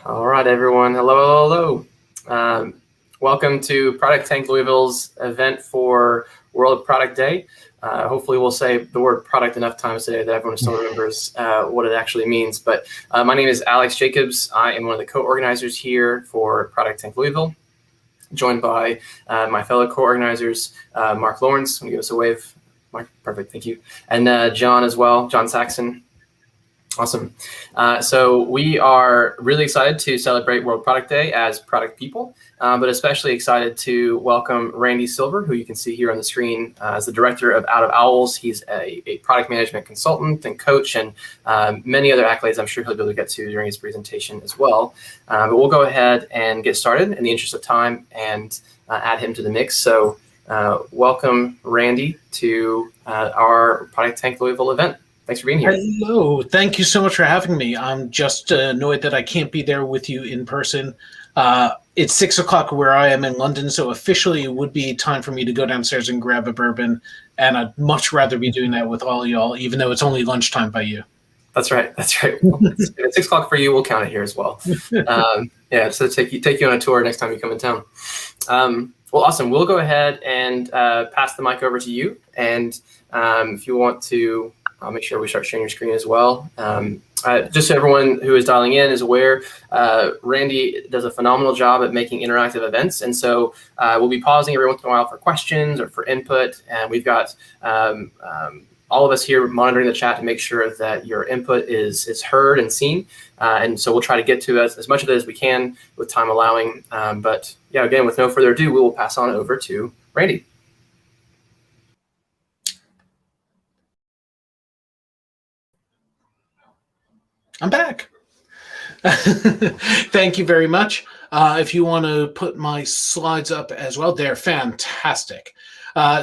All right, everyone. Hello. Welcome to ProductTank Louisville's event for World Product Day. Hopefully we'll say the word product enough times today that everyone still remembers what it actually means. But my name is Alex Jacobs. I am one of the co-organizers here for ProductTank Louisville, joined by my fellow co-organizers, Mark Lawrence. Can you give us a wave? Mark, perfect, thank you. And John as well, John Saxon. Awesome. So we are really excited to celebrate World Product Day as product people, but especially excited to welcome Randy Silver, who you can see here on the screen as the director of Out of Owls. He's a product management consultant and coach, and many other accolades I'm sure he'll be able to get to during his presentation as well. But we'll go ahead and get started in the interest of time and add him to the mix. So welcome, Randy, to our ProductTank Louisville event. Thanks for being here. Hello. Thank you so much for having me. I'm just annoyed that I can't be there with you in person. It's 6 o'clock where I am in London, so officially it would be time for me to go downstairs and grab a bourbon, and I'd much rather be doing that with all of y'all, even though it's only lunchtime by you. That's right. Well, it's 6 o'clock for you. We'll count it here as well. So take you on a tour next time you come in town. Well, awesome. We'll go ahead and pass the mic over to you, and if you want to, I'll make sure we start sharing your screen as well. Just so everyone who is dialing in is aware, Randy does a phenomenal job at making interactive events. And so we'll be pausing every once in a while for questions or for input. And we've got all of us here monitoring the chat to make sure that your input is heard and seen. And so we'll try to get to as much of it as we can with time allowing. But yeah, again, with no further ado, we will pass on over to Randy. I'm back. Thank you very much. If you want to put my slides up as well, they're fantastic.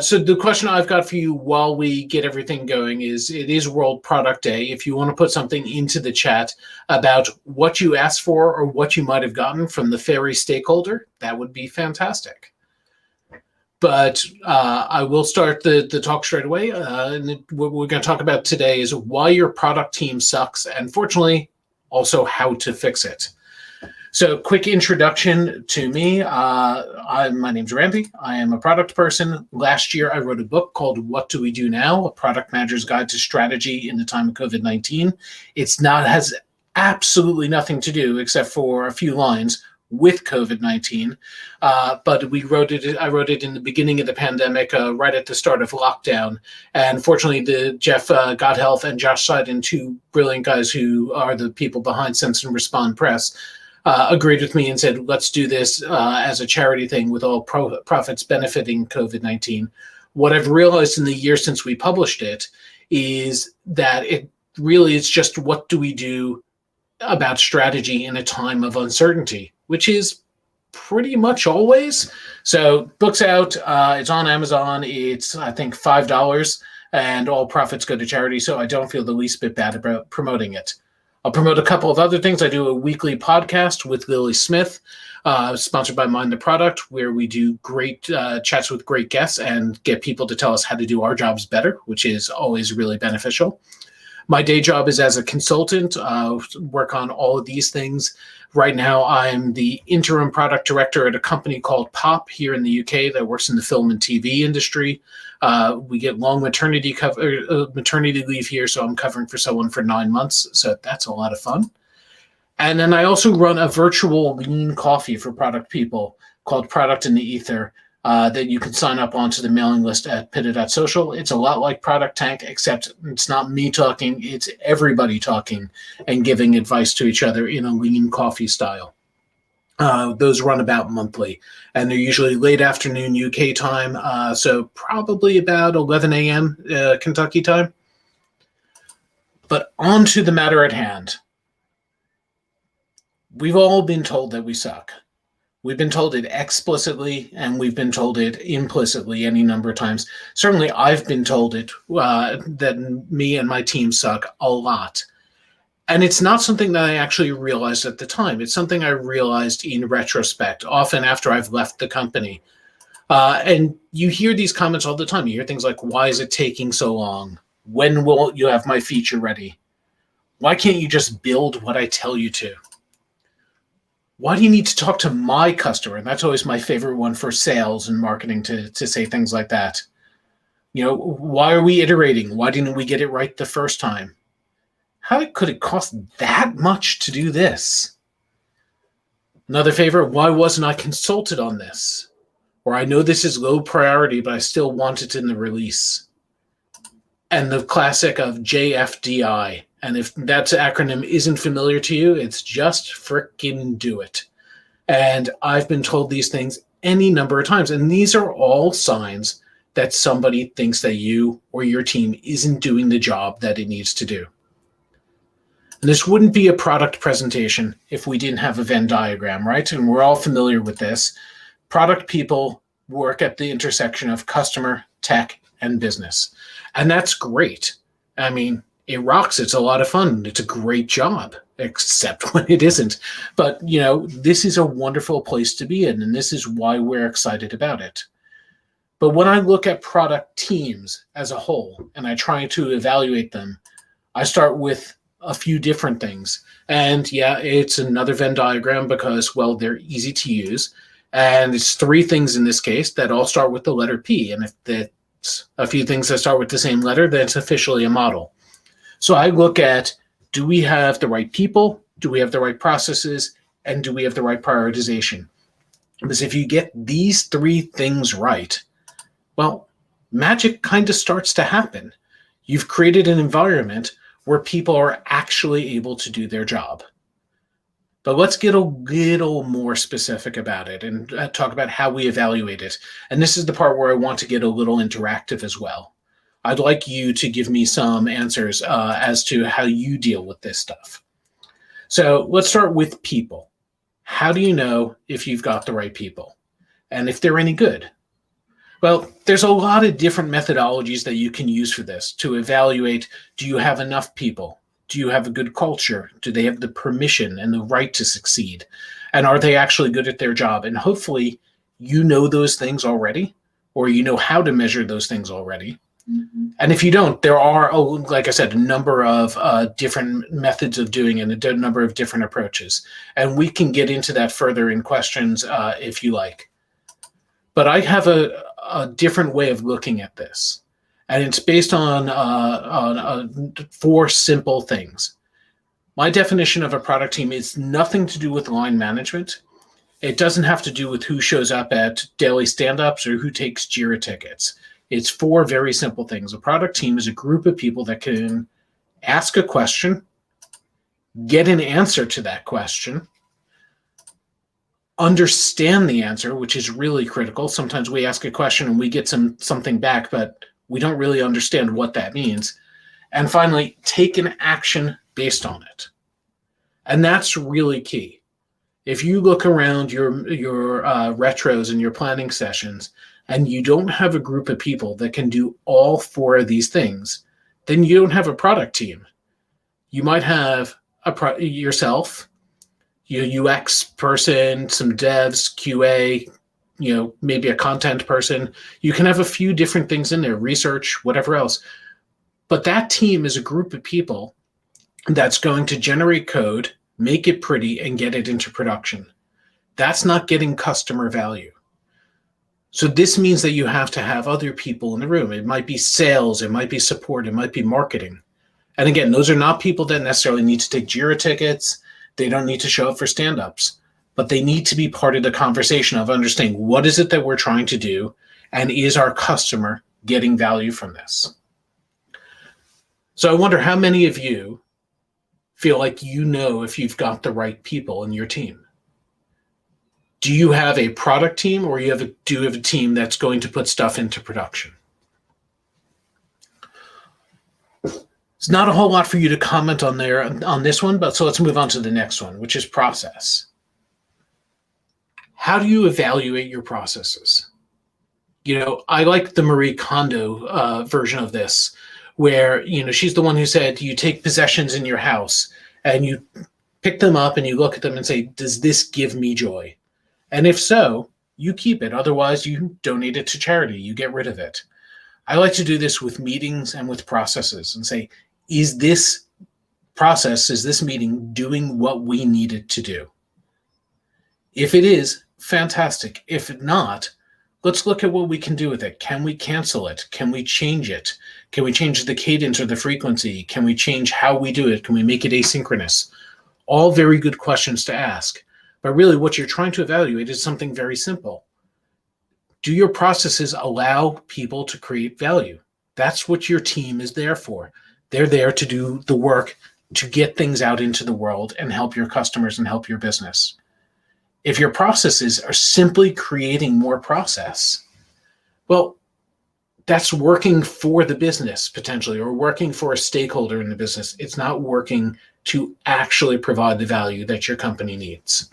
So the question I've got for you while we get everything going is, it is World Product Day. If you want to put something into the chat about what you asked for or what you might have gotten from the fairy stakeholder, that would be fantastic. But I will start the talk straight away. And what we're going to talk about today is why your product team sucks, and fortunately, also how to fix it. So quick introduction to me. My name's Randy. I am a product person. Last year, I wrote a book called What Do We Do Now? A Product Manager's Guide to Strategy in the Time of COVID-19. Has absolutely nothing to do, except for a few lines, with COVID-19, but I wrote it in the beginning of the pandemic, right at the start of lockdown. And fortunately, Jeff Godhealth and Josh Seiden, two brilliant guys who are the people behind Sense and Respond Press, agreed with me and said, let's do this as a charity thing with all profits benefiting COVID-19. What I've realized in the year since we published it is that it's just what do we do about strategy in a time of uncertainty, which is pretty much always. So book's out, it's on Amazon, it's I think $5, and all profits go to charity, so I don't feel the least bit bad about promoting it. I'll promote a couple of other things. I do a weekly podcast with Lily Smith, sponsored by Mind the Product, where we do great chats with great guests and get people to tell us how to do our jobs better, which is always really beneficial. My day job is as a consultant, work on all of these things. Right now, I'm the interim product director at a company called Pop here in the UK that works in the film and TV industry. We get long maternity leave here, so I'm covering for someone for 9 months. So that's a lot of fun. And then I also run a virtual lean coffee for product people called Product in the Ether. That you can sign up onto the mailing list at pita.social. It's a lot like ProductTank, except it's not me talking, it's everybody talking and giving advice to each other in a lean coffee style. Those run about monthly, and they're usually late afternoon UK time, so probably about 11 a.m. Kentucky time. But on to the matter at hand. We've all been told that we suck. We've been told it explicitly, and we've been told it implicitly any number of times. Certainly, I've been told it, that me and my team suck a lot. And it's not something that I actually realized at the time. It's something I realized in retrospect, often after I've left the company. And you hear these comments all the time. You hear things like, why is it taking so long? When will you have my feature ready? Why can't you just build what I tell you to? Why do you need to talk to my customer? And that's always my favorite one for sales and marketing to say things like that. Why are we iterating? Why didn't we get it right the first time? How could it cost that much to do this? Another favorite, why wasn't I consulted on this? Or I know this is low priority, but I still want it in the release. And the classic of JFDI. And if that acronym isn't familiar to you, it's just frickin' do it. And I've been told these things any number of times. And these are all signs that somebody thinks that you or your team isn't doing the job that it needs to do. And this wouldn't be a product presentation if we didn't have a Venn diagram, right? And we're all familiar with this. Product people work at the intersection of customer, tech, and business. And that's great. I mean, it rocks. It's a lot of fun. It's a great job, except when it isn't. But, this is a wonderful place to be in, and this is why we're excited about it. But when I look at product teams as a whole, and I try to evaluate them, I start with a few different things. And yeah, it's another Venn diagram because, well, they're easy to use. And it's 3 things in this case that all start with the letter P. And if that's a few things that start with the same letter, then it's officially a model. So I look at, do we have the right people? Do we have the right processes? And do we have the right prioritization? Because if you get these 3 things right, well, magic kind of starts to happen. You've created an environment where people are actually able to do their job. But let's get a little more specific about it and talk about how we evaluate it. And this is the part where I want to get a little interactive as well. I'd like you to give me some answers as to how you deal with this stuff. So let's start with people. How do you know if you've got the right people and if they're any good? Well, there's a lot of different methodologies that you can use for this to evaluate, do you have enough people? Do you have a good culture? Do they have the permission and the right to succeed? And are they actually good at their job? And hopefully you know those things already, or you know how to measure those things already. Mm-hmm. And if you don't, there are, like I said, a number of different methods of doing it, a number of different approaches. And we can get into that further in questions if you like. But I have a different way of looking at this. And it's based on 4 simple things. My definition of a product team is nothing to do with line management. It doesn't have to do with who shows up at daily stand-ups or who takes Jira tickets. It's 4 very simple things. A product team is a group of people that can ask a question, get an answer to that question, understand the answer, which is really critical. Sometimes we ask a question and we get something back, but we don't really understand what that means. And finally, take an action based on it. And that's really key. If you look around your retros and your planning sessions, and you don't have a group of people that can do all 4 of these things, then you don't have a product team. You might have yourself, your UX person, some devs, QA, maybe a content person. You can have a few different things in there, research, whatever else. But that team is a group of people that's going to generate code, make it pretty, and get it into production. That's not getting customer value. So this means that you have to have other people in the room. It might be sales, it might be support, it might be marketing. And again, those are not people that necessarily need to take Jira tickets. They don't need to show up for stand-ups, but they need to be part of the conversation of understanding what is it that we're trying to do, and is our customer getting value from this? So I wonder how many of you feel like you know if you've got the right people in your team. Do you have a product team, or do you have a team that's going to put stuff into production? It's not a whole lot for you to comment on this one, but so let's move on to the next one, which is process. How do you evaluate your processes? I like the Marie Kondo version of this, where she's the one who said you take possessions in your house and you pick them up and you look at them and say, does this give me joy? And if so, you keep it. Otherwise, you donate it to charity. You get rid of it. I like to do this with meetings and with processes and say, is this process, is this meeting doing what we need it to do? If it is, fantastic. If not, let's look at what we can do with it. Can we cancel it? Can we change it? Can we change the cadence or the frequency? Can we change how we do it? Can we make it asynchronous? All very good questions to ask. But really what you're trying to evaluate is something very simple. Do your processes allow people to create value? That's what your team is there for. They're there to do the work to get things out into the world and help your customers and help your business. If your processes are simply creating more process, well, that's working for the business potentially, or working for a stakeholder in the business. It's not working to actually provide the value that your company needs.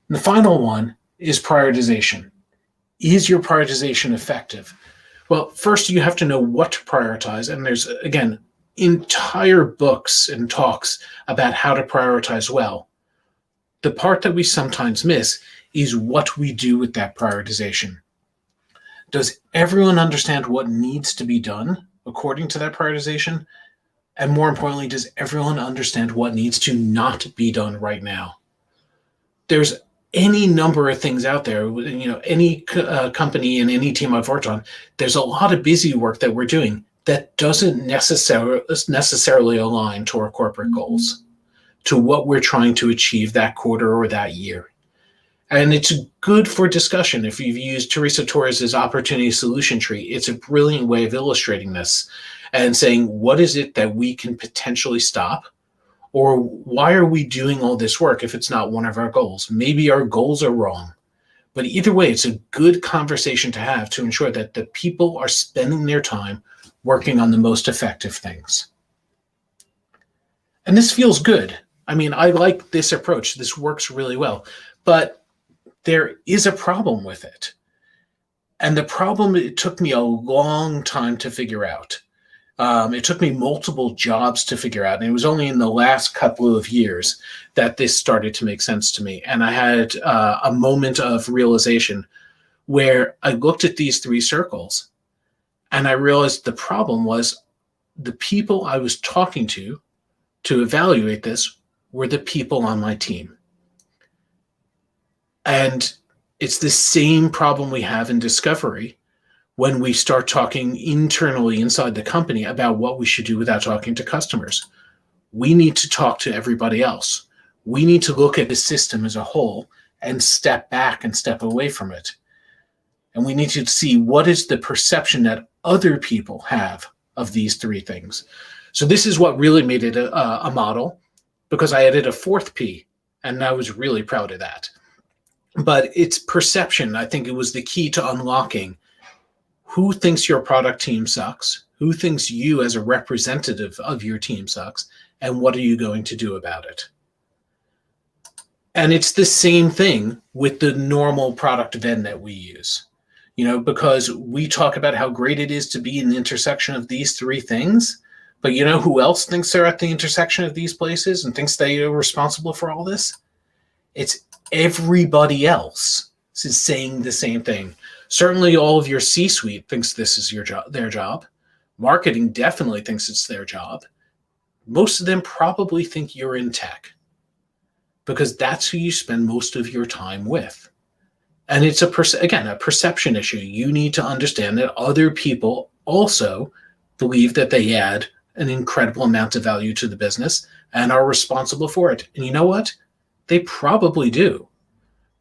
And the final one is prioritization. Is your prioritization effective? Well, first you have to know what to prioritize. And there's, again, entire books and talks about how to prioritize well. The part that we sometimes miss is what we do with that prioritization. Does everyone understand what needs to be done according to that prioritization? And more importantly, does everyone understand what needs to not be done right now? There's any number of things out there, any company and any team I've worked on, there's a lot of busy work that we're doing that doesn't necessarily align to our corporate goals, to what we're trying to achieve that quarter or that year. And it's good for discussion. If you've used Teresa Torres's opportunity solution tree, it's a brilliant way of illustrating this and saying, what is it that we can potentially stop? Or why are we doing all this work if it's not one of our goals? Maybe our goals are wrong. But either way, it's a good conversation to have to ensure that the people are spending their time working on the most effective things. And this feels good. I mean, I like this approach. This works really well. But there is a problem with it. And the problem, it took me a long time to figure out. It took me multiple jobs to figure out. And it was only in the last couple of years that this started to make sense to me. And I had a moment of realization where I looked at these three circles and I realized the problem was the people I was talking to evaluate this were the people on my team. And it's the same problem we have in discovery when we start talking internally inside the company about what we should do without talking to customers. We need to talk to everybody else. We need to look at the system as a whole and step back and step away from it. And we need to see what is the perception that other people have of these three things. So this is what really made it a model, because I added a fourth P, and I was really proud of that. But it's perception. I think it was the key to unlocking who thinks your product team sucks, who thinks you as a representative of your team sucks, and what are you going to do about it? And it's the same thing with the normal product Venn that we use, because we talk about how great it is to be in the intersection of these three things. But you know who else thinks they're at the intersection of these places and thinks they are responsible for all this? It's everybody else is saying the same thing. Certainly all of your C-suite thinks this is their job. Marketing definitely thinks it's their job. Most of them probably think you're in tech because that's who you spend most of your time with. And it's a perception issue. You need to understand that other people also believe that they add an incredible amount of value to the business and are responsible for it. And you know what? They probably do.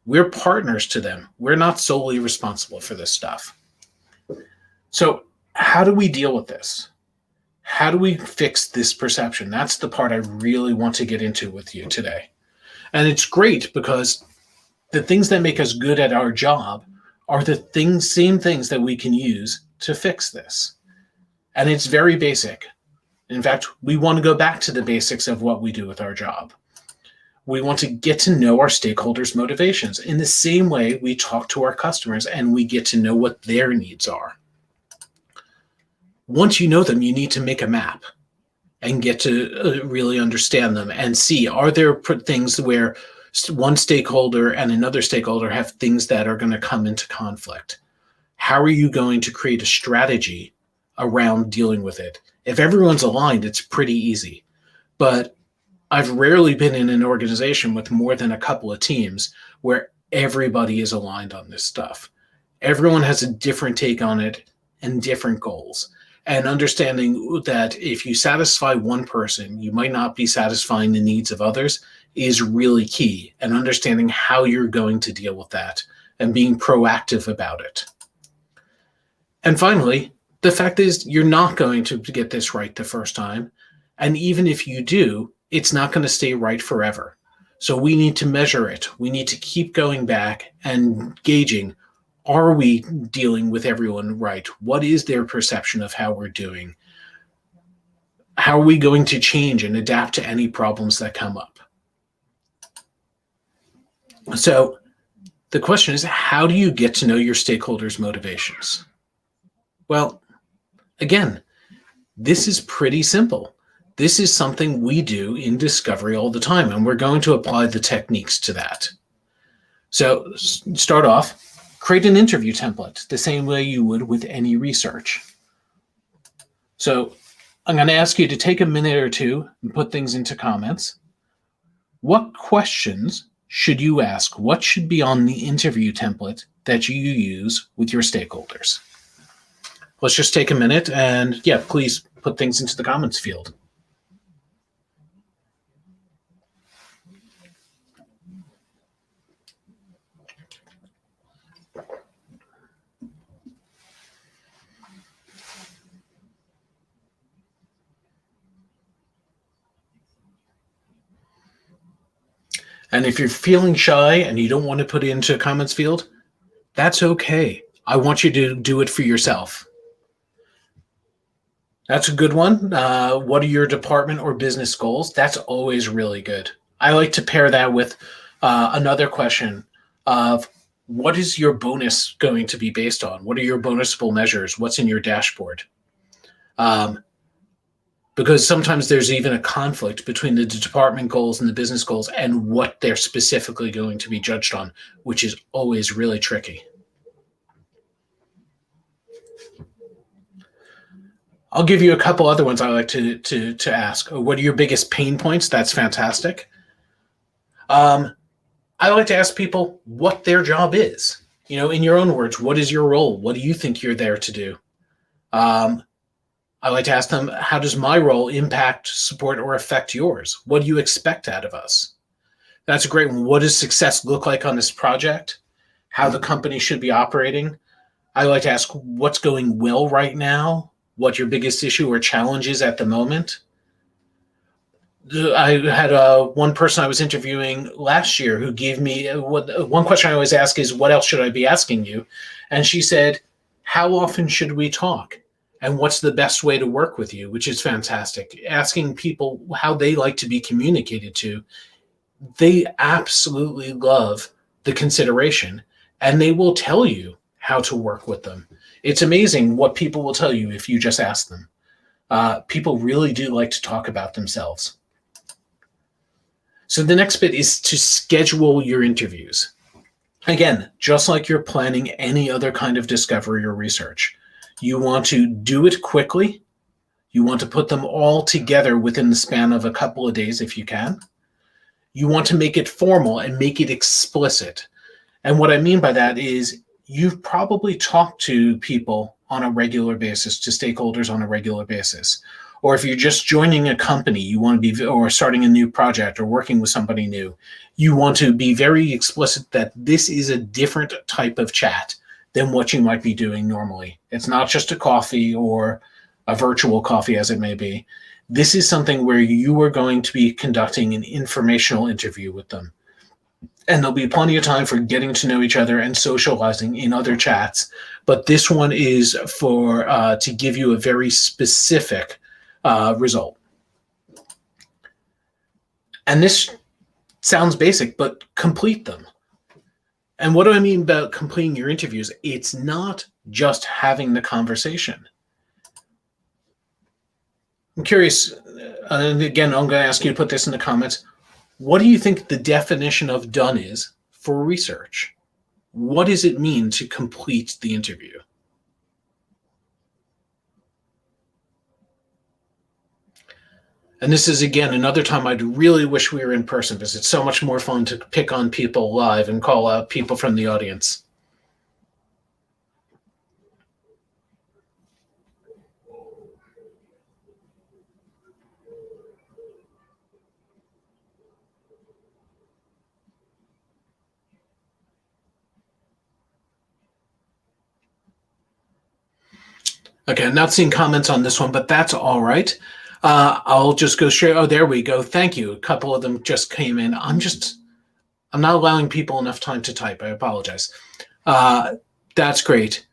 We're partners to them. We're not solely responsible for this stuff. So how do we deal with this? How do we fix this perception? That's the part I really want to get into with you today. And it's great because the things that make us good at our job are the same things that we can use to fix this. And it's very basic. In fact, we want to go back to the basics of what we do with our job. We want to get to know our stakeholders' motivations in the same way we talk to our customers and we get to know what their needs are. Once you know them, you need to make a map and get to really understand them and see, are there things where one stakeholder and another stakeholder have things that are going to come into conflict? How are you going to create a strategy around dealing with it? If everyone's aligned, it's pretty easy. But I've rarely been in an organization with more than a couple of teams where everybody is aligned on this stuff. Everyone has a different take on it and different goals. And understanding that if you satisfy one person, you might not be satisfying the needs of others is really key. And understanding how you're going to deal with that and being proactive about it. And finally, the fact is you're not going to get this right the first time. And even if you do, it's not going to stay right forever. So we need to measure it. We need to keep going back and gauging, are we dealing with everyone right? What is their perception of how we're doing? How are we going to change and adapt to any problems that come up? So the question is, how do you get to know your stakeholders' motivations? Well, again, this is pretty simple. This is something we do in discovery all the time, and we're going to apply the techniques to that. So start off, create an interview template the same way you would with any research. So I'm going to ask you to take a minute or two and put things into comments. What questions should you ask? What should be on the interview template that you use with your stakeholders? Let's just take a minute and, yeah, please put things into the comments field. And if you're feeling shy and you don't want to put it into a comments field, that's okay. I want you to do it for yourself. That's a good one. What are your department or business goals? That's always really good. I like to pair that with another question of, what is your bonus going to be based on? What are your bonusable measures? What's in your dashboard? Because sometimes there's even a conflict between the department goals and the business goals and what they're specifically going to be judged on, which is always really tricky. I'll give you a couple other ones I like to ask. What are your biggest pain points? That's fantastic. I like to ask people what their job is. You know, in your own words, what is your role? What do you think you're there to do? I like to ask them, how does my role impact, support, or affect yours? What do you expect out of us? That's a great one. What does success look like on this project? How the company should be operating? I like to ask what's going well right now, what your biggest issue or challenge is at the moment. I had one person I was interviewing last year who gave me one question I always ask is, what else should I be asking you? And she said, how often should we talk? And what's the best way to work with you, which is fantastic. Asking people how they like to be communicated to, they absolutely love the consideration, and they will tell you how to work with them. It's amazing what people will tell you if you just ask them. People really do like to talk about themselves. So the next bit is to schedule your interviews. Again, just like you're planning any other kind of discovery or research, you want to do it quickly. You want to put them all together within the span of a couple of days if you can. You want to make it formal and make it explicit. And what I mean by that is you've probably talked to people on a regular basis, to stakeholders on a regular basis. Or if you're just joining a company, you want to be, or starting a new project or working with somebody new, you want to be very explicit that this is a different type of chat than what you might be doing normally. It's not just a coffee or a virtual coffee, as it may be. This is something where you are going to be conducting an informational interview with them. And there'll be plenty of time for getting to know each other and socializing in other chats. But this one is for to give you a very specific result. And this sounds basic, but complete them. And what do I mean about completing your interviews? It's not just having the conversation. I'm curious, and again, I'm going to ask you to put this in the comments. What do you think the definition of done is for research? What does it mean to complete the interview? And this is, again, another time I'd really wish we were in person, because it's so much more fun to pick on people live and call out people from the audience. Okay, I'm not seeing comments on this one, but that's all right. I'll just go straight. Oh, there we go. Thank you. A couple of them just came in. I'm not allowing people enough time to type. I apologize. That's great.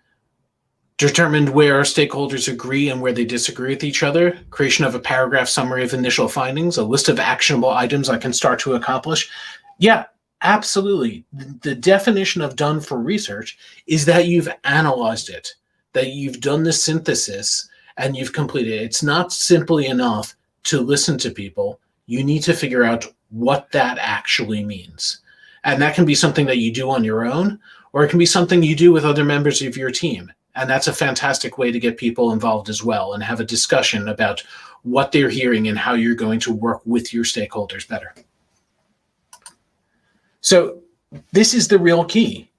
Determined where stakeholders agree and where they disagree with each other. Creation of a paragraph summary of initial findings, a list of actionable items I can start to accomplish. Yeah, absolutely. The definition of done for research is that you've analyzed it, that you've done the synthesis and you've completed it. It's not simply enough to listen to people. You need to figure out what that actually means. And that can be something that you do on your own, or it can be something you do with other members of your team. And that's a fantastic way to get people involved as well and have a discussion about what they're hearing and how you're going to work with your stakeholders better. So this is the real key.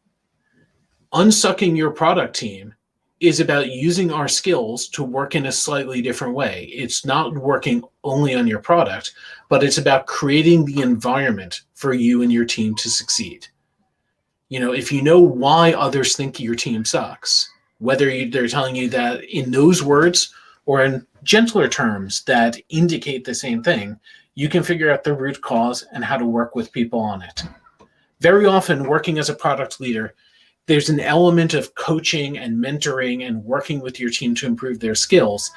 Unsucking your product team is about using our skills to work in a slightly different way. It's not working only on your product, but it's about creating the environment for you and your team to succeed. You know, if you know why others think your team sucks, whether they're telling you that in those words or in gentler terms that indicate the same thing, you can figure out the root cause and how to work with people on it. Very often, working as a product leader, there's an element of coaching and mentoring and working with your team to improve their skills.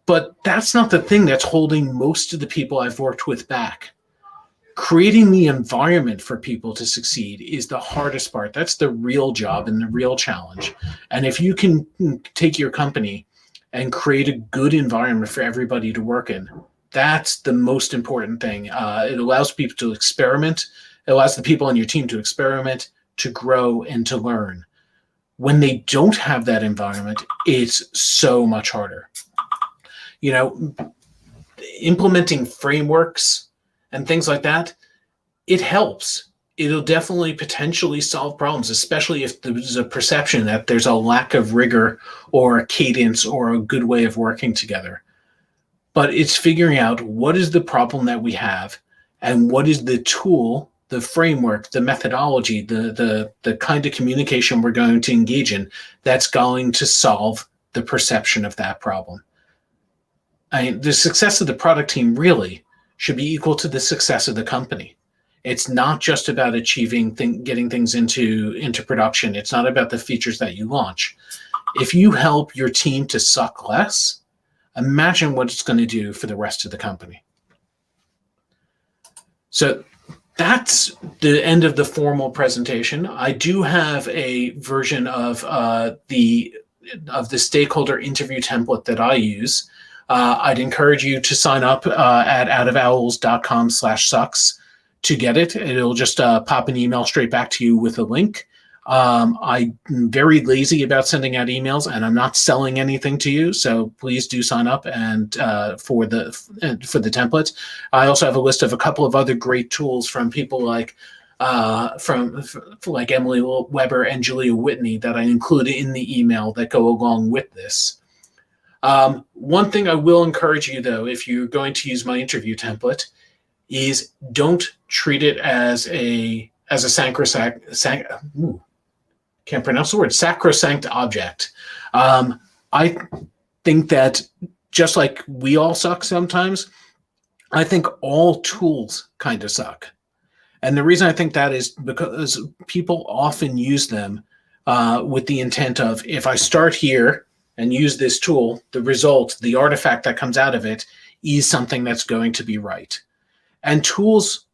But that's not the thing that's holding most of the people I've worked with back. Creating the environment for people to succeed is the hardest part. That's the real job and the real challenge. And if you can take your company and create a good environment for everybody to work in, that's the most important thing. It allows people to experiment. It allows the people on your team to experiment, to grow, and to learn. When they don't have that environment, it's so much harder. You know, implementing frameworks and things like that, it helps. It'll definitely potentially solve problems, especially if there's a perception that there's a lack of rigor or a cadence or a good way of working together. But it's figuring out what is the problem that we have and what is the tool, the framework, the methodology, the kind of communication we're going to engage in that's going to solve the perception of that problem. The success of the product team really should be equal to the success of the company. It's not just about achieving getting things into production. It's not about the features that you launch. If you help your team to suck less, imagine what it's going to do for the rest of the company. So that's the end of the formal presentation. I do have a version of the stakeholder interview template that I use. I'd encourage you to sign up at outofowls.com/sucks to get it. It'll just pop an email straight back to you with a link. I'm very lazy about sending out emails, and I'm not selling anything to you. So please do sign up and for the template. I also have a list of a couple of other great tools from people like Emily Weber and Julia Whitney that I included in the email that go along with this. One thing I will encourage you, though, if you're going to use my interview template, is don't treat it as a sacrosanct object. I think that just like we all suck sometimes, I think all tools kind of suck. And the reason I think that is because people often use them with the intent of, if I start here and use this tool, the result, the artifact that comes out of it is something that's going to be right. And tools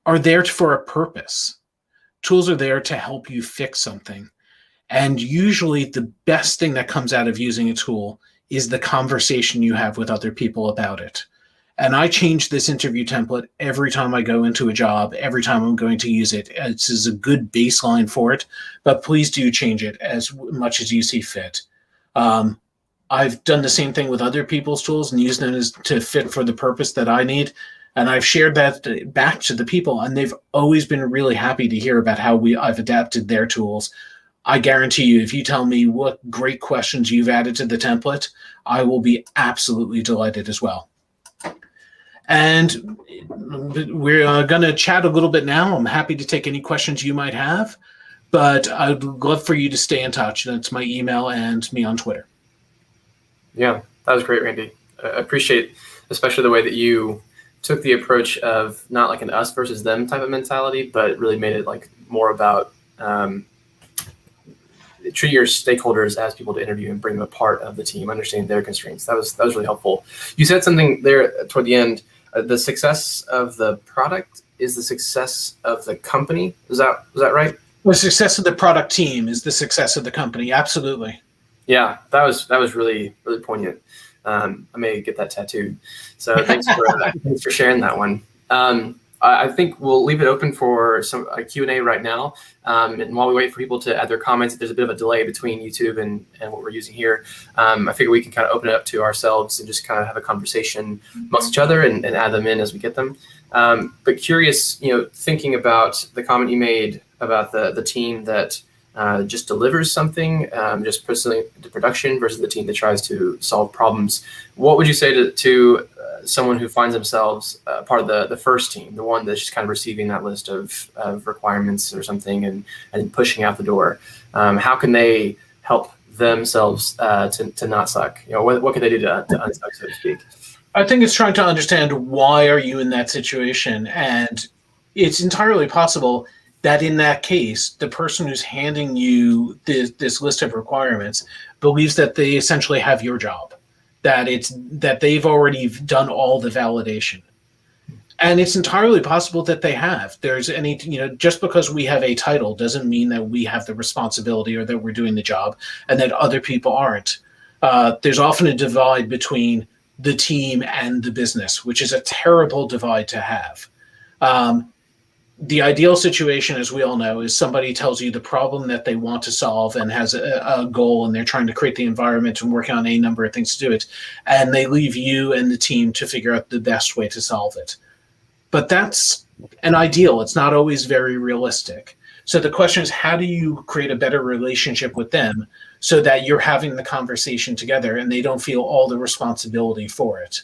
are there for a purpose. Tools are there to help you fix something. And usually the best thing that comes out of using a tool is the conversation you have with other people about it. And I change this interview template every time I go into a job, every time I'm going to use it. This is a good baseline for it, but please do change it as much as you see fit. I've done the same thing with other people's tools and used them to fit for the purpose that I need. And I've shared that back to the people, and they've always been really happy to hear about how I've adapted their tools. I guarantee you, if you tell me what great questions you've added to the template, I will be absolutely delighted as well. And we're going to chat a little bit now. I'm happy to take any questions you might have, but I'd love for you to stay in touch. That's my email and me on Twitter. Yeah, that was great, Randy. I appreciate especially the way that you took the approach of not like an us versus them type of mentality, but really made it like more about treat your stakeholders as people to interview and bring them a part of the team, understanding their constraints. That was really helpful. You said something there toward the end. The success of the product is the success of the company. Was that right? The success of the product team is the success of the company. Absolutely. Yeah, that was really poignant. I may get that tattooed. So thanks for sharing that one. I think we'll leave it open for a Q&A right now. And while we wait for people to add their comments, there's a bit of a delay between YouTube and what we're using here. I figure we can kind of open it up to ourselves and just kind of have a conversation amongst each other and add them in as we get them. But curious, thinking about the comment you made about the team that just delivers something, just puts it into production versus the team that tries to solve problems. What would you say to someone who finds themselves part of the first team, the one that's just kind of receiving that list of requirements or something and pushing out the door? How can they help themselves to not suck? What can they do to unsuck, so to speak? I think it's trying to understand why are you in that situation, and it's entirely possible that in that case, the person who's handing you this list of requirements believes that they essentially have your job, that they've already done all the validation. And it's entirely possible that they have. Just because we have a title doesn't mean that we have the responsibility or that we're doing the job and that other people aren't. There's often a divide between the team and the business, which is a terrible divide to have. The ideal situation, as we all know, is somebody tells you the problem that they want to solve and has a goal, and they're trying to create the environment and working on a number of things to do it. And they leave you and the team to figure out the best way to solve it. But that's an ideal. It's not always very realistic. So the question is, how do you create a better relationship with them so that you're having the conversation together and they don't feel all the responsibility for it?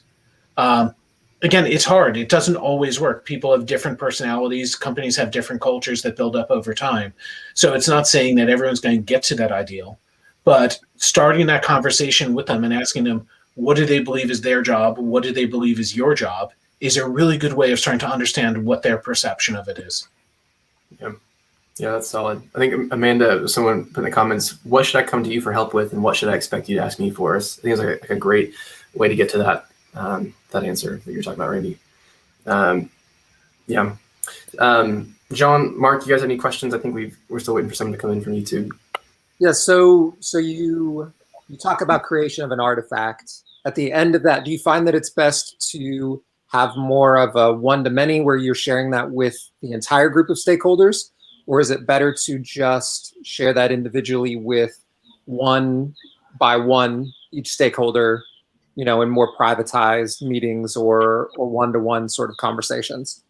Again, it's hard. It doesn't always work. People have different personalities. Companies have different cultures that build up over time. So it's not saying that everyone's going to get to that ideal, but starting that conversation with them and asking them, what do they believe is their job? What do they believe is your job? Is a really good way of starting to understand what their perception of it is. Yeah, that's solid. I think Amanda, someone put in the comments, what should I come to you for help with, and what should I expect you to ask me for? I think it's like a great way to get to that answer that you're talking about, Randy. John, Mark, you guys have any questions? I think we're still waiting for someone to come in from YouTube. Yeah. So you talk about creation of an artifact. At the end of that, do you find that it's best to have more of a one-to-many where you're sharing that with the entire group of stakeholders, or is it better to just share that individually with one by one each stakeholder? In more privatized meetings or one-to-one sort of conversations?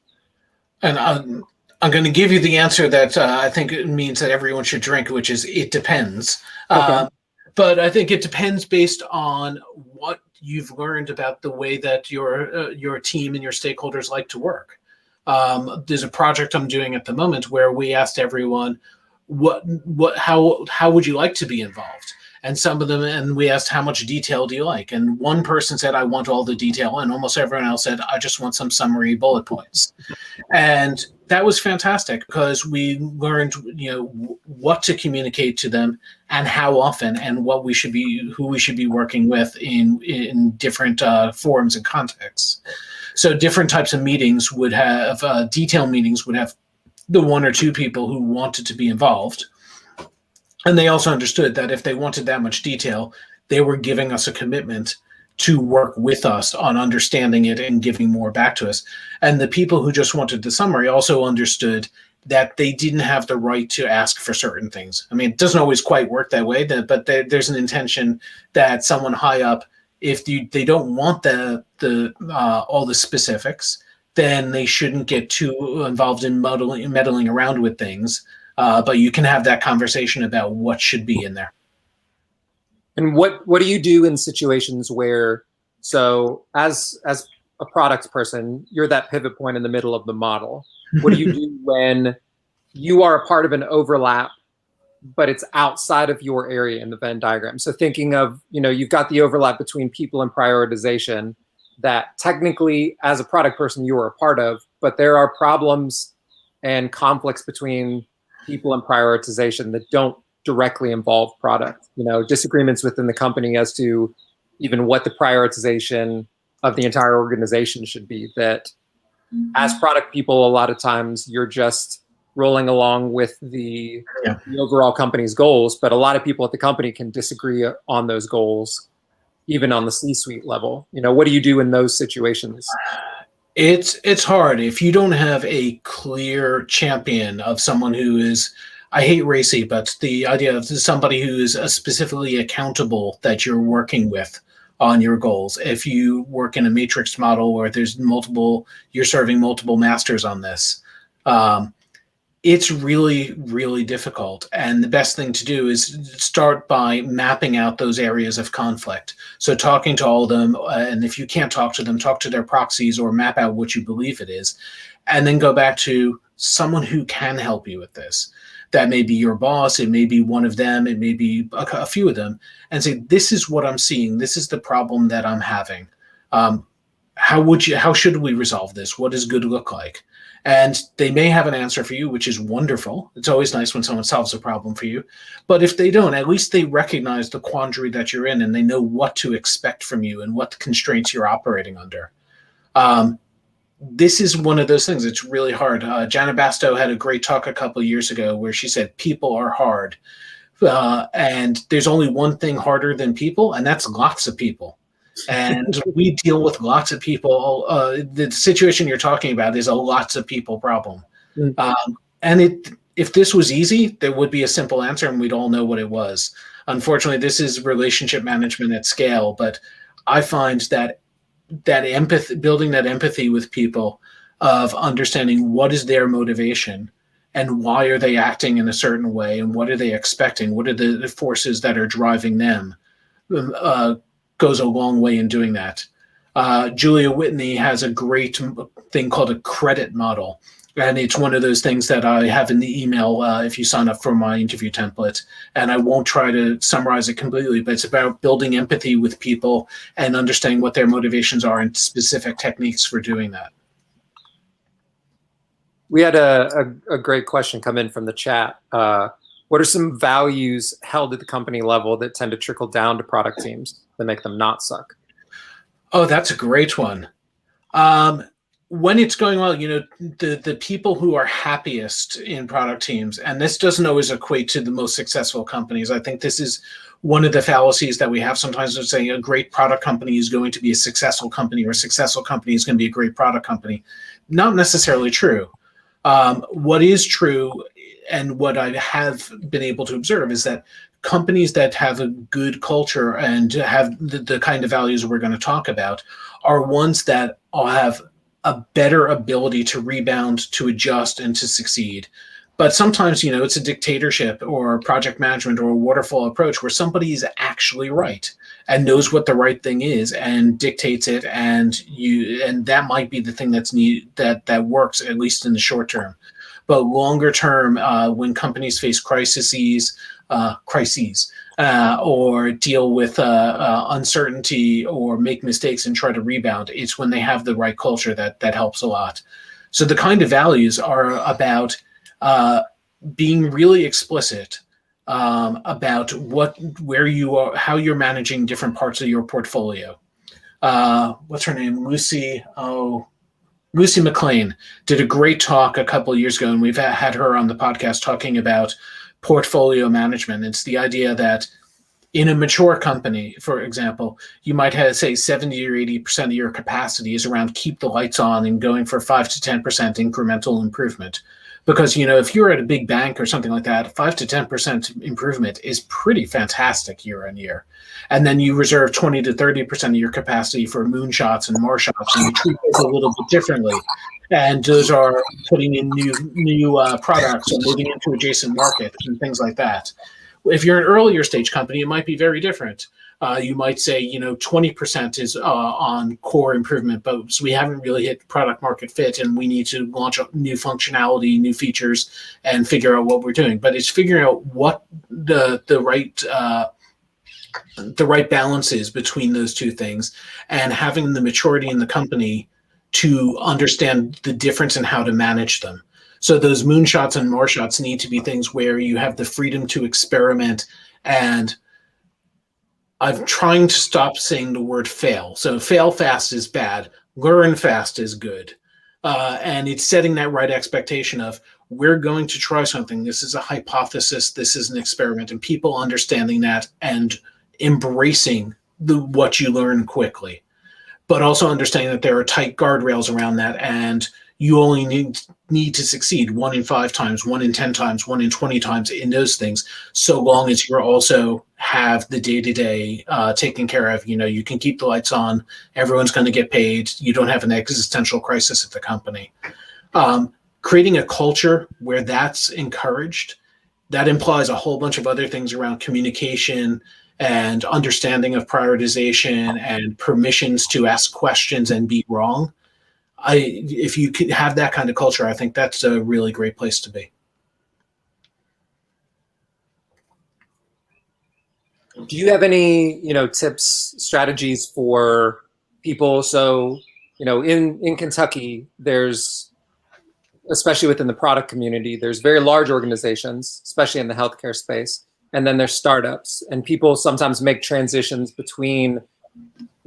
And I'm going to give you the answer that I think it means that everyone should drink, which is it depends. Okay. But I think it depends based on what you've learned about the way that your team and your stakeholders like to work. There's a project I'm doing at the moment where we asked everyone, how would you like to be involved? And some of them, and we asked, how much detail do you like? And one person said, I want all the detail. And almost everyone else said, I just want some summary bullet points. And that was fantastic because we learned, what to communicate to them and how often and who we should be working with in different forums and contexts. So different types of meetings would have, detail meetings would have the one or two people who wanted to be involved. And they also understood that if they wanted that much detail, they were giving us a commitment to work with us on understanding it and giving more back to us. And the people who just wanted the summary also understood that they didn't have the right to ask for certain things. I mean, it doesn't always quite work that way, but there's an intention that someone high up, if they don't want all the specifics, then they shouldn't get too involved in meddling around with things. But you can have that conversation about what should be in there. And what do you do in situations where, so as a product person, you're that pivot point in the middle of the model. What do you do when you are a part of an overlap, but it's outside of your area in the Venn diagram? So thinking of, you've got the overlap between people and prioritization that technically as a product person you are a part of, but there are problems and conflicts between people and prioritization that don't directly involve product, disagreements within the company as to even what the prioritization of the entire organization should be, that as product people, a lot of times you're just rolling along with the overall company's goals, but a lot of people at the company can disagree on those goals, even on the C-suite level. What do you do in those situations? It's hard if you don't have a clear champion of someone who is, I hate racy, but the idea of somebody who is specifically accountable that you're working with on your goals. If you work in a matrix model where there's you're serving multiple masters on this, it's really, really difficult. And the best thing to do is start by mapping out those areas of conflict. So talking to all of them, and if you can't talk to them, talk to their proxies or map out what you believe it is, and then go back to someone who can help you with this. That may be your boss, it may be one of them, it may be a few of them, and say, this is what I'm seeing, this is the problem that I'm having. How should we resolve this? What does good look like? And they may have an answer for you, which is wonderful. It's always nice when someone solves a problem for you. But if they don't, at least they recognize the quandary that you're in and they know what to expect from you and what constraints you're operating under. This is one of those things. It's really hard. Jana Basto had a great talk a couple of years ago where she said, people are hard. And there's only one thing harder than people, and that's lots of people. And we deal with lots of people. The situation you're talking about is a lots of people problem. And if this was easy, there would be a simple answer and we'd all know what it was. Unfortunately, this is relationship management at scale, but I find that empathy, building that empathy with people of understanding what is their motivation and why are they acting in a certain way and what are they expecting, what are the forces that are driving them, goes a long way in doing that. Julia Whitney has a great thing called a credit model. And it's one of those things that I have in the email if you sign up for my interview template. And I won't try to summarize it completely, but it's about building empathy with people and understanding what their motivations are and specific techniques for doing that. We had a great question come in from the chat. What are some values held at the company level that tend to trickle down to product teams that make them not suck? Oh, that's a great one. When it's going well, the people who are happiest in product teams, and this doesn't always equate to the most successful companies. I think this is one of the fallacies that we have sometimes of saying a great product company is going to be a successful company or a successful company is going to be a great product company. Not necessarily true. What is true and what I have been able to observe is that companies that have a good culture and have the kind of values we're going to talk about are ones that have a better ability to rebound, to adjust, and to succeed. But sometimes, it's a dictatorship or project management or a waterfall approach where somebody is actually right and knows what the right thing is and dictates it, and that might be the thing that's needed that works, at least in the short term. But longer term, when companies face crises, or deal with uncertainty or make mistakes and try to rebound, it's when they have the right culture that helps a lot. So the kind of values are about being really explicit about where you are, how you're managing different parts of your portfolio. What's her name? Lucy McLean did a great talk a couple of years ago, and we've had her on the podcast talking about portfolio management. It's the idea that In a mature company, for example, you might have, say, 70 or 80% of your capacity is around keep the lights on and going for 5 to 10% incremental improvement. Because, if you're at a big bank or something like that, 5 to 10% improvement is pretty fantastic year on year. And then you reserve 20 to 30% of your capacity for moonshots and more shots, and you treat those a little bit differently. And those are putting in new products or moving into adjacent markets and things like that. If you're an earlier stage company, it might be very different. You might say, 20% is on core improvement, but we haven't really hit product market fit, and we need to launch new functionality, new features, and figure out what we're doing. But it's figuring out what the right balance is between those two things, and having the maturity in the company to understand the difference in how to manage them. So those moonshots and more shots need to be things where you have the freedom to experiment. And I'm trying to stop saying the word fail. So fail fast is bad. Learn fast is good. And it's setting that right expectation of, we're going to try something. This is a hypothesis. This is an experiment. And people understanding that and embracing what you learn quickly. But also understanding that there are tight guardrails around that, and you only need to succeed 1 in 5 times, 1 in 10 times, 1 in 20 times in those things, so long as you also have the day-to-day taken care of. You can keep the lights on, everyone's going to get paid, you don't have an existential crisis at the company. Creating a culture where that's encouraged, that implies a whole bunch of other things around communication and understanding of prioritization and permissions to ask questions and be wrong. If you could have that kind of culture, I think that's a really great place to be. Do you have any, tips, strategies for people? So, in Kentucky, there's, especially within the product community, there's very large organizations, especially in the healthcare space, and then there's startups, and people sometimes make transitions between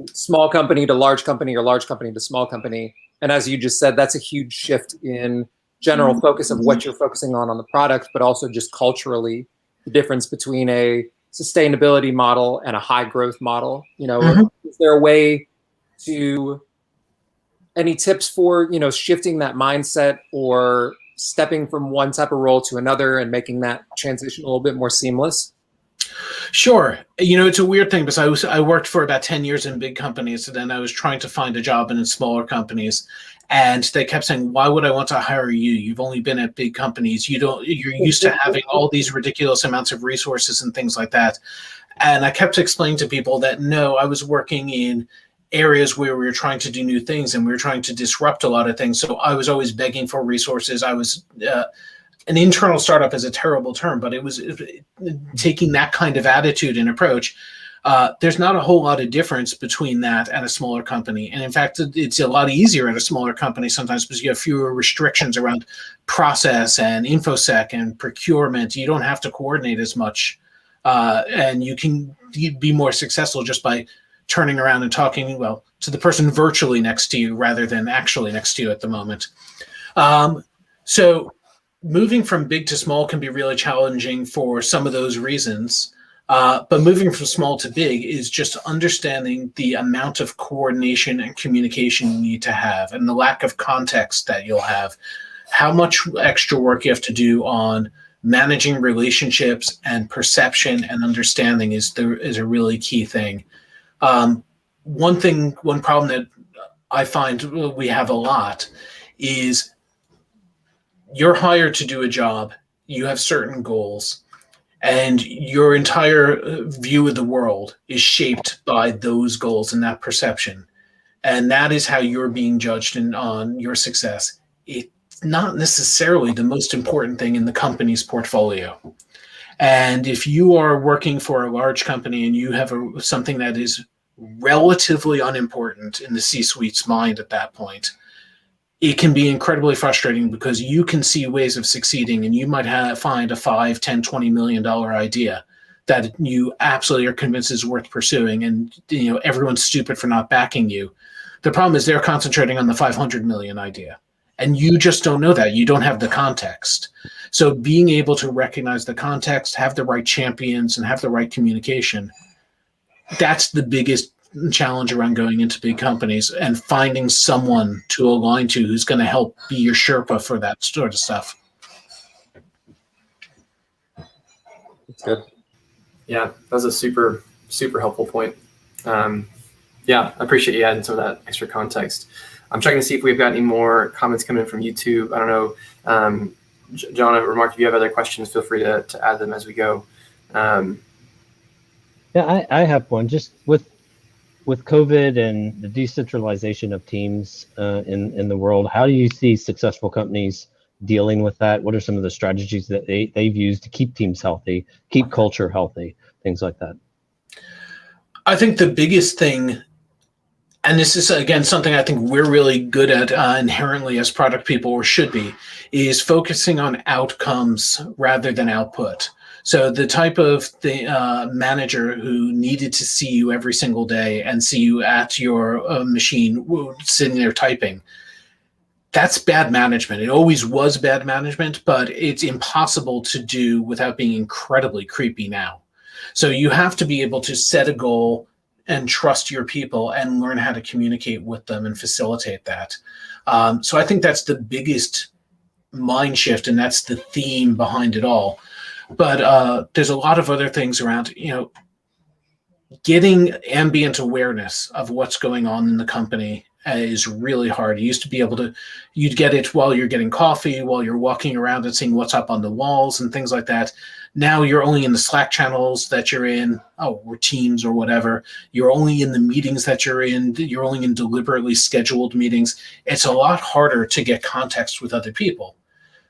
small company to large company or large company to small company. And as you just said, that's a huge shift in general focus of what you're focusing on the product, but also just culturally, the difference between a sustainability model and a high growth model. Is there a way to, any tips for, shifting that mindset or stepping from one type of role to another and making that transition a little bit more seamless? Sure. It's a weird thing because I worked for about 10 years in big companies, and then I was trying to find a job in smaller companies, and they kept saying, why would I want to hire you? You've only been at big companies. You're used to having all these ridiculous amounts of resources and things like that. And I kept explaining to people that no, I was working in areas where we were trying to do new things and we were trying to disrupt a lot of things. So I was always begging for resources. I was an internal startup is a terrible term, but it was taking that kind of attitude and approach. There's not a whole lot of difference between that and a smaller company. And in fact, it's a lot easier at a smaller company sometimes because you have fewer restrictions around process and InfoSec and procurement. You don't have to coordinate as much. And you can be more successful just by turning around and talking, to the person virtually next to you rather than actually next to you at the moment. So moving from big to small can be really challenging for some of those reasons. But moving from small to big is just understanding the amount of coordination and communication you need to have and the lack of context that you'll have, how much extra work you have to do on managing relationships and perception and understanding is a really key thing. One problem that I find we have a lot is you're hired to do a job, you have certain goals, and your entire view of the world is shaped by those goals and that perception. And that is how you're being judged on your success. It's not necessarily the most important thing in the company's portfolio. And if you are working for a large company and you have something that is relatively unimportant in the C-suite's mind at that point, it can be incredibly frustrating because you can see ways of succeeding and you might find a $5, $10, $20 million idea that you absolutely are convinced is worth pursuing, and everyone's stupid for not backing you. The problem is they're concentrating on the 500 million idea, and you just don't know that. You don't have the context. So being able to recognize the context, have the right champions, and have the right communication, that's the biggest challenge around going into big companies, and finding someone to align to who's going to help be your Sherpa for that sort of stuff. That's good. Yeah, that's a super, super helpful point. Yeah, I appreciate you adding some of that extra context. I'm checking to see if we've got any more comments coming in from YouTube. I don't know, John or Mark, if you have other questions, feel free to add them as we go. Yeah, I have one. Just with COVID and the decentralization of teams in the world, how do you see successful companies dealing with that? What are some of the strategies that they've used to keep teams healthy, keep culture healthy, things like that? I think the biggest thing, and this is, again, something I think we're really good at inherently as product people, or should be, is focusing on outcomes rather than output. So the type of manager who needed to see you every single day and see you at your machine sitting there typing, that's bad management. It always was bad management, but it's impossible to do without being incredibly creepy now. So you have to be able to set a goal and trust your people and learn how to communicate with them and facilitate that. So I think that's the biggest mind shift, and that's the theme behind it all. But there's a lot of other things around, getting ambient awareness of what's going on in the company is really hard. You used to be able to, you'd get it while you're getting coffee, while you're walking around and seeing what's up on the walls and things like that. Now you're only in the Slack channels that you're in, or Teams or whatever. You're only in the meetings that you're in. You're only in deliberately scheduled meetings. It's a lot harder to get context with other people.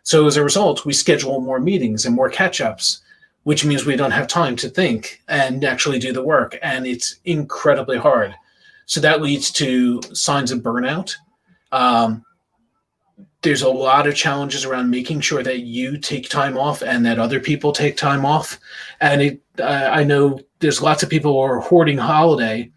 So as a result, we schedule more meetings and more catch-ups, which means we don't have time to think and actually do the work. And it's incredibly hard. So that leads to signs of burnout. There's a lot of challenges around making sure that you take time off and that other people take time off. And I know there's lots of people who are hoarding holiday,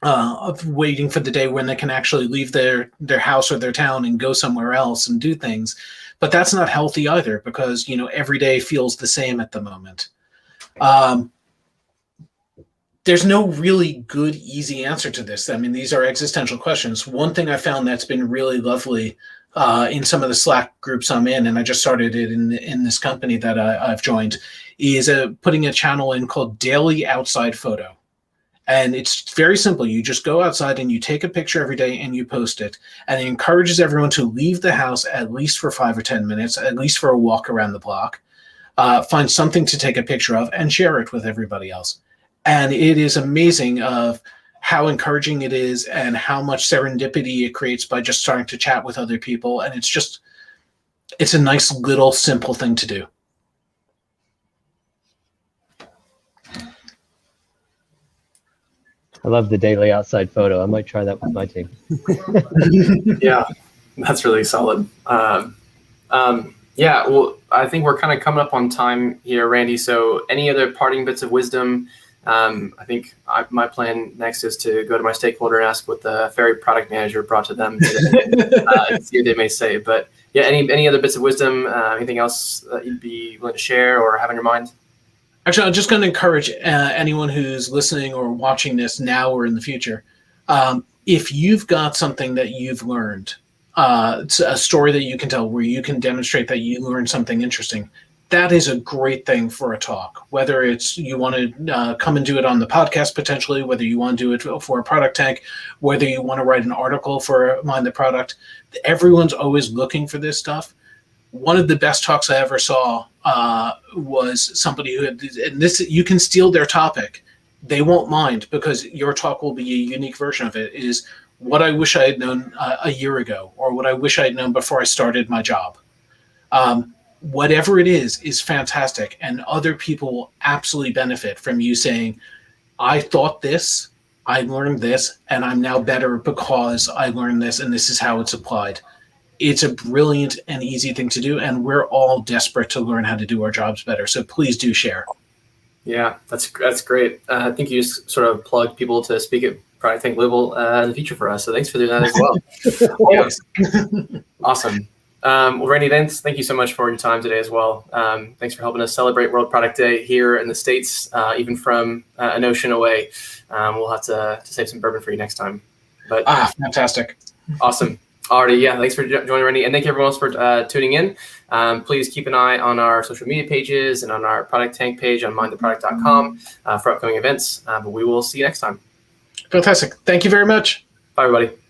of waiting for the day when they can actually leave their house or their town and go somewhere else and do things. But that's not healthy either, because, every day feels the same at the moment. There's no really good, easy answer to this. I mean, these are existential questions. One thing I found that's been really lovely in some of the Slack groups I'm in, and I just started it in this company that I've joined, is putting a channel in called Daily Outside Photo. And it's very simple. You just go outside and you take a picture every day and you post it. And it encourages everyone to leave the house at least for 5 or 10 minutes, at least for a walk around the block, find something to take a picture of and share it with everybody else. And it is amazing of how encouraging it is and how much serendipity it creates by just starting to chat with other people. And it's a nice little simple thing to do. I love the daily outside photo. I might try that with my team. Yeah, that's really solid. Yeah, well, I think we're kind of coming up on time here, Randy. So any other parting bits of wisdom? I think my plan next is to go to my stakeholder and ask what the Ferry product manager brought to them today, and see what they may say. But yeah, any other bits of wisdom, anything else that you'd be willing to share or have on your mind? Actually, I'm just going to encourage anyone who's listening or watching this now or in the future, if you've got something that you've learned, it's a story that you can tell where you can demonstrate that you learned something interesting, that is a great thing for a talk. Whether it's you want to come and do it on the podcast potentially, whether you want to do it for a product tank, whether you want to write an article for Mind the Product, everyone's always looking for this stuff. One of the best talks I ever saw was somebody who had, and this, you can steal their topic. They won't mind because your talk will be a unique version of it, is what I wish I had known a year ago, or what I wish I had known before I started my job. Whatever it is fantastic. And other people will absolutely benefit from you saying, I thought this, I learned this, and I'm now better because I learned this, and this is how it's applied. It's a brilliant and easy thing to do, and we're all desperate to learn how to do our jobs better. So please do share. Yeah, that's great. I think you just sort of plugged people to speak at ProductTank Louisville in the future for us. So thanks for doing that as well. Awesome. Well, Randy, thank you so much for your time today as well. Thanks for helping us celebrate World Product Day here in the States, even from an ocean away. We'll have to save some bourbon for you next time. But fantastic. Awesome. Alrighty, yeah, thanks for joining, Randy. And thank you everyone else for tuning in. Please keep an eye on our social media pages and on our Product Tank page on mindtheproduct.com for upcoming events. But we will see you next time. Fantastic. Thank you very much. Bye, everybody.